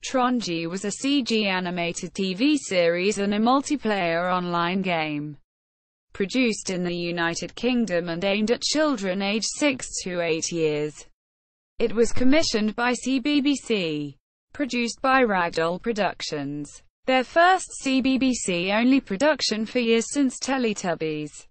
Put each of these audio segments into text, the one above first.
Tronji was a CG animated TV series and a multiplayer online game, produced in the United Kingdom and aimed at children aged 6 to 8 years. It was commissioned by CBBC, produced by Ragdoll Productions, their first CBBC-only production for years since Teletubbies,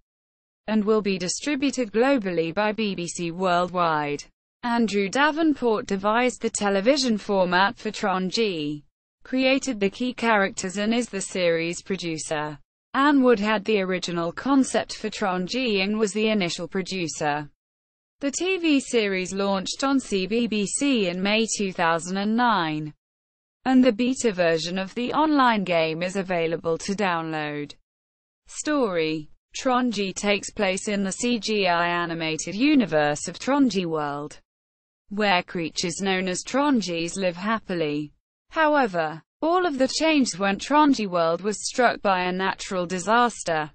and will be distributed globally by BBC Worldwide. Andrew Davenport devised the television format for Tronji, created the key characters and is the series producer. Anne Wood had the original concept for Tronji and was the initial producer. The TV series launched on CBBC in May 2009, and the beta version of the online game is available to download. Story: Tronji takes place in the CGI animated universe of Tronji World, where creatures known as Tronjis live happily. However, all of the changed when Tronji World was struck by a natural disaster,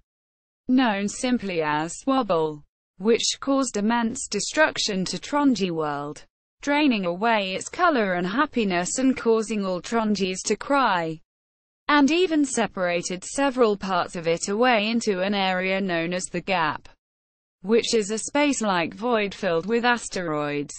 known simply as Wobble, which caused immense destruction to Tronji World, draining away its color and happiness and causing all Tronjis to cry, and even separated several parts of it away into an area known as the Gap, which is a space-like void filled with asteroids.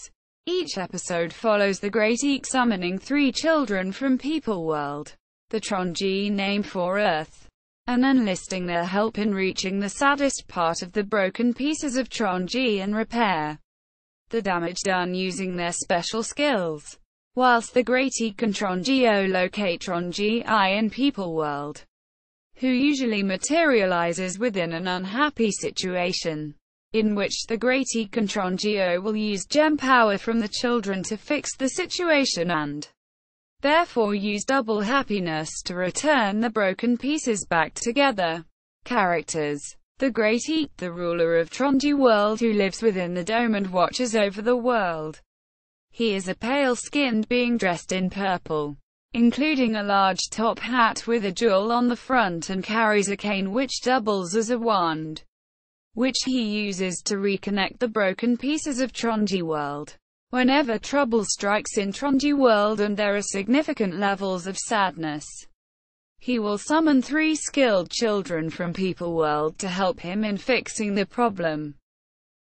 Each episode follows the Great Eek summoning 3 children from People World, the Tronji name for Earth, and enlisting their help in reaching the saddest part of the broken pieces of Tronji and repair the damage done using their special skills. Whilst the Great Eek and Tronji locate Tronji in People World, who usually materializes within an unhappy situation, in which the Great Eek and Tronji will use gem power from the children to fix the situation and therefore use double happiness to return the broken pieces back together. Characters: the Great Eek, the ruler of Tronji World who lives within the dome and watches over the world. He is a pale-skinned being dressed in purple, including a large top hat with a jewel on the front, and carries a cane which doubles as a wand, which he uses to reconnect the broken pieces of Tronji World. Whenever trouble strikes in Tronji World and there are significant levels of sadness, he will summon 3 skilled children from People World to help him in fixing the problem.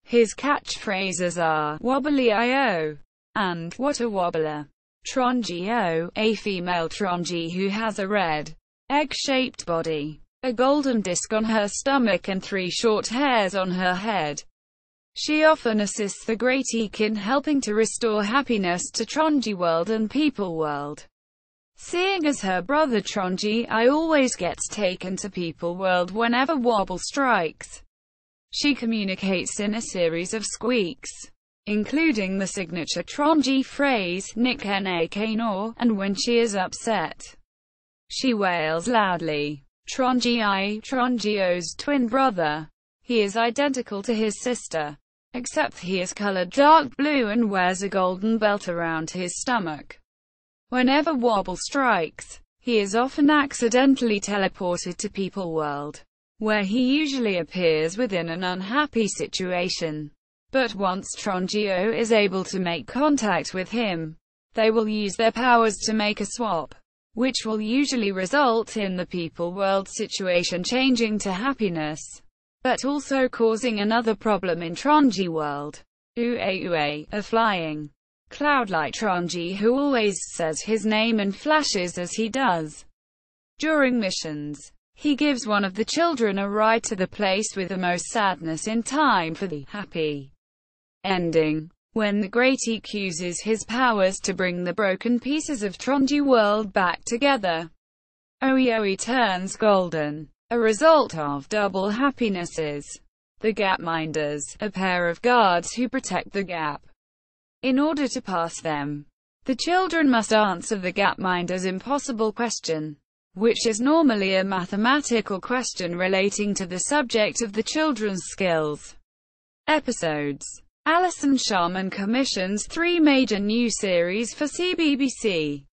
His catchphrases are, "Wobbly-io," and "What a wobbler." Tronji-o, a female Tronji who has a red, egg-shaped body, a golden disc on her stomach and 3 short hairs on her head. She often assists the Great Eek in helping to restore happiness to Tronji World and People World. Seeing as her brother Tronji always gets taken to People World whenever Wobble strikes, she communicates in a series of squeaks, including the signature Tronji phrase, "Nick Nak Nor," and when she is upset, she wails loudly. Tronji, Tronjio's twin brother. He is identical to his sister, except he is colored dark blue and wears a golden belt around his stomach. Whenever Wobble strikes, he is often accidentally teleported to People World, where he usually appears within an unhappy situation. But once Tronji is able to make contact with him, they will use their powers to make a swap, which will usually result in the People World situation changing to happiness, but also causing another problem in Tronji World. Ue, a flying, cloud-like Tronji who always says his name and flashes as he does. During missions, he gives one of the children a ride to the place with the most sadness in time for the happy ending, when the Great Eek uses his powers to bring the broken pieces of Tronji World back together. Oe turns golden, a result of double happinesses. The Gapminders, a pair of guards who protect the Gap. In order to pass them, the children must answer the Gapminders' impossible question, which is normally a mathematical question relating to the subject of the children's skills. Episodes: Alison Sharman commissions 3 major new series for CBBC.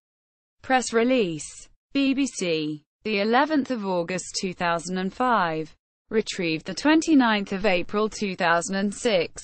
Press release. BBC, the 11th of August 2005. Retrieved the 29th of April 2006.